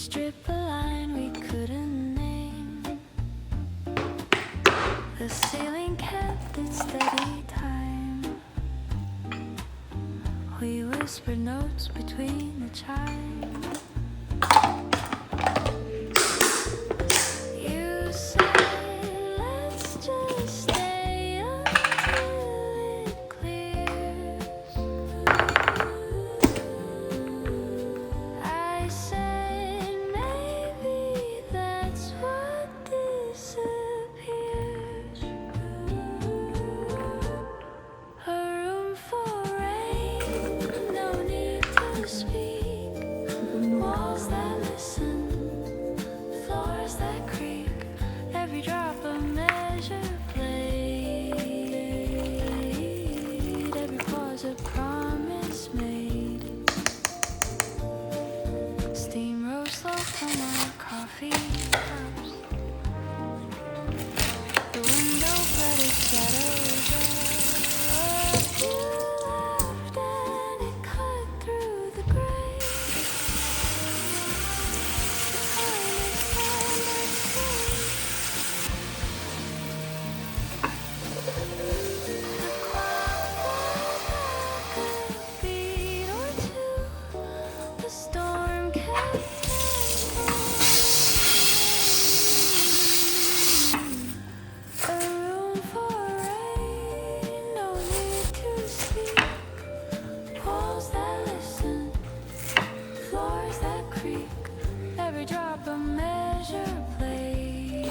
Each drip a line we couldn't name. The ceiling kept its steady time. We whispered notes between the chimes. You said, let's just stay until it clears. I said, maybe that's what disappears. A room for rain, no need to speak. Walls that listen, floors that creak. Every drop a measure played. Every pause a promise made. Steam rose slow from our coffee cups. The window bled its shadows up. You laughed and it cut through the gray. The kindest time I'd say. The clock fell back a beat or two. The storm kept a room for rain, no need to speak. Walls that listen, floors that creak. Every drop a measure played.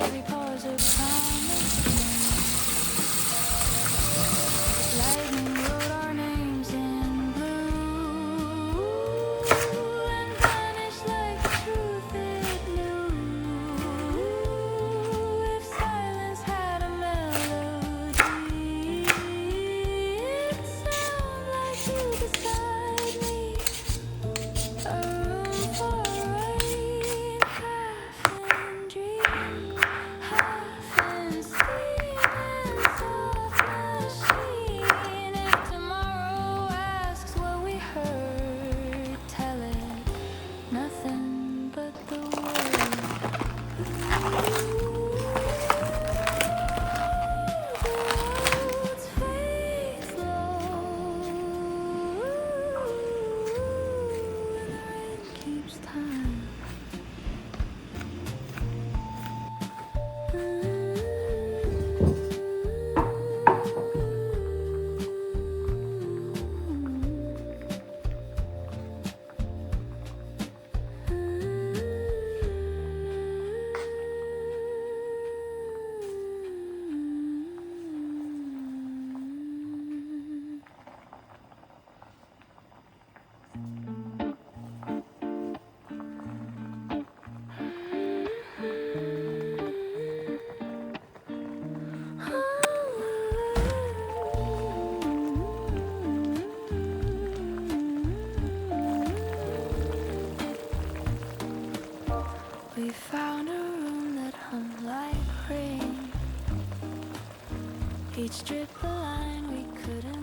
Every pause a promise made. Lightning wrote our names in blue and vanished like the truth it knew. If silence had a melody, it'd sound like you beside me. A room for rain, half in dream, half in steam and soft machine. If tomorrow asks what we heard, tell it nothing but the word. The roads fade slow, and the rain keeps time. We found a room that hung like rain. Each drip a line we couldn't